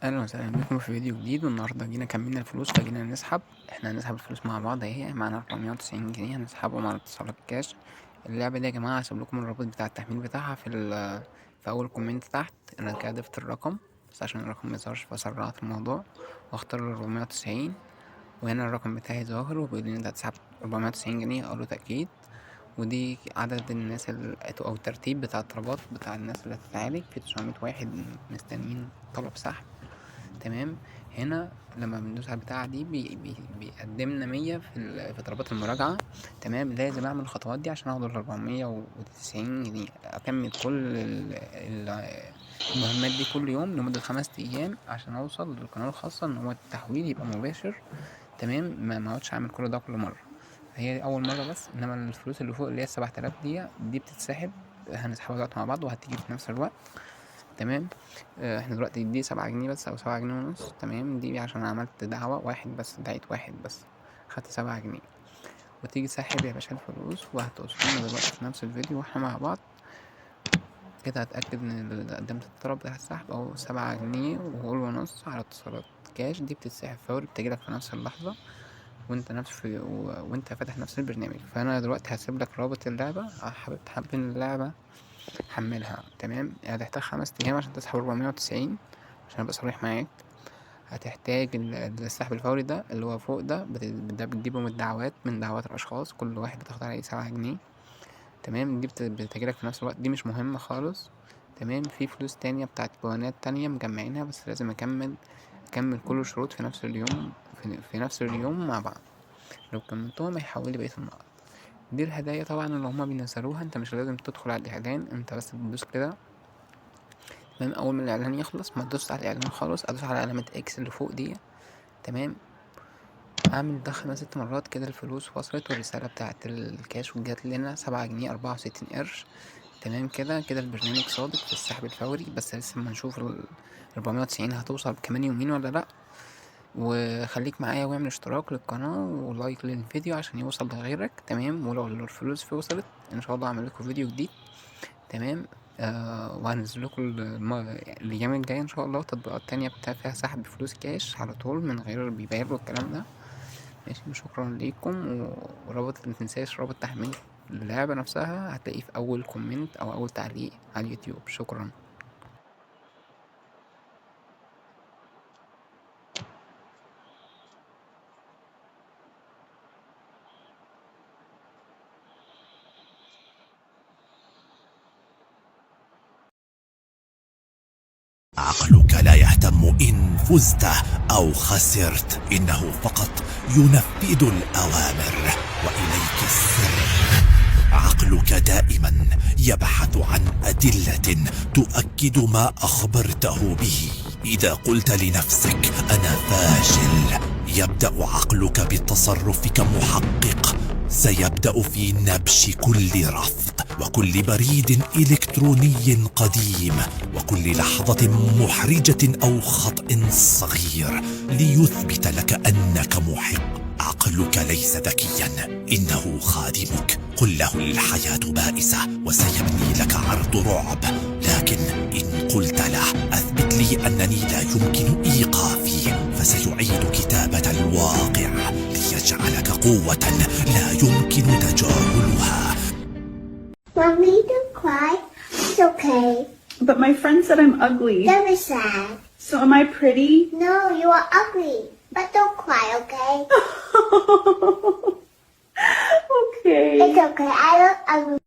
اهلا وسهلا بكم في فيديو جديد. والنهارده جينا كملنا الفلوس، فجينا نسحب. احنا هنسحب الفلوس مع بعض اهي، معانا 490 جنيه هنسحبهم على اتصالات كاش. اللعبه دي يا جماعه هسيب لكم الرابط بتاع التحميل بتاعها في اول كومنت تحت. انا كده ضفت الرقم بس عشان الرقم ميظهرش فسرعت الموضوع واختار 490. وهنا الرقم بتاعي ظاهر وبيقول لي ان انت هتسحب 490 جنيه، اقول له تاكيد. ودي عدد الناس او الترتيب بتاع الطلبات بتاع الناس اللي هتتعالج، في 900 واحد مستنيين طلب سحب. تمام. هنا لما بندوس على البتاعة دي بيقدمنا 100 في طلبات المراجعة. تمام، لازم اعمل الخطوات دي عشان اخد 490 جنيه، اكمل كل المهمات دي كل يوم لمدة 5 ايام عشان اوصل للقناة الخاصة ان هو التحويل يبقى مباشر. تمام، ما اقعدش اعمل كل ده كل مرة. هي دي اول مرة بس، انما الفلوس اللي فوق اللي هي 7000 دي بتتسحب، هنسحبها دلوقتي مع بعض وهتيجي في نفس الوقت. تمام. احنا دلوقتي دي 7 جنيه بس او 7 جنيه ونص. تمام، دي عشان عملت دعوة واحد بس، دعيت واحد بس، خدت 7 جنيه. وتيجي سحب يا باشا الفلوس وهتوصلنا دلوقتي في نفس الفيديو واحنا مع بعض. كده هتأكد ان اللي قدمت الطلب بتاع السحب او 7 جنيه ونص على اتصالات كاش. دي بتتسحب فوري، بتجيلك في نفس اللحظة وانت فاتح نفس البرنامج. فانا دلوقتي هسيب لك رابط اللعبة، حابين اللعبة حملها. تمام، هتحتاج 5 ايام عشان تسحب 490 عشان ابقى صريح معاك. هتحتاج السحب الفوري ده اللي هو فوق ده بتجيبه من الدعوات، من دعوات الاشخاص، كل واحد بتاخد عليه 7 جنيه. تمام، دي بتجيلك في نفس الوقت، دي مش مهمة خالص. تمام، في فلوس تانية بتاعت بوانات تانية مجمعينها بس لازم اكمل كل الشروط في نفس اليوم، في نفس اليوم مع بعض. لو كملتهم هيحول لي بقية النقط. دي الهدايا طبعا اللي هما بينزلوها، انت مش لازم تدخل على الاعلان، انت بس بتدوس كده. تمام، اول ما الاعلان يخلص ما تدوس على الاعلان خالص، ادوس على علامة اكس اللي فوق دي. تمام، اعمل ده 5 6 مرات كده، الفلوس وصلت والرسالة بتاعت الكاش وجات لنا 7 جنيه 64 قرش. تمام، كده البرنامج صادق في السحب الفوري، بس لسه ما نشوف 490 هتوصل كمان يومين ولا لأ. وخليك معايا واعمل اشتراك للقناة ولايك للفيديو عشان يوصل لغيرك. تمام، ولو الفلوس وصلت ان شاء الله اعمل لكم فيديو جديد. تمام. وهنزل لكم الايام الجايه ان شاء الله تطبيقات تانية فيها سحب فلوس كاش على طول من غير بيبال والكلام ده. ماشي، شكرا ليكم. ورابط متنساش رابط تحميل اللعبة نفسها هتلاقيه في أول كومنت أو أول تعليق على اليوتيوب. شكرا. عقلك لا يهتم إن فزت أو خسرت، إنه فقط ينفذ الأوامر وإليك السر. عقلك دائما يبحث عن أدلة تؤكد ما أخبرته به. إذا قلت لنفسك أنا فاشل، يبدأ عقلك بالتصرف كمحقق، سيبدأ في نبش كل رفض وكل بريد إلكتروني قديم وكل لحظة محرجة أو خطأ صغير ليثبت لك أنك محق. عقلك ليس ذكيا، إنه خادمك. قل له الحياة بائسة وسيبني لك عرض رعب، لكن إن قلت له أثبت لي أنني لا يمكن إيقافي، فسيعيد كتابة الواقع ليجعلك قوة لا يمكن تجاهلها. Mommy, don't cry. It's okay. But my friend said I'm ugly. Don't be sad. So am I pretty? No, you are ugly. But don't cry, okay? Okay. It's okay. I look ugly.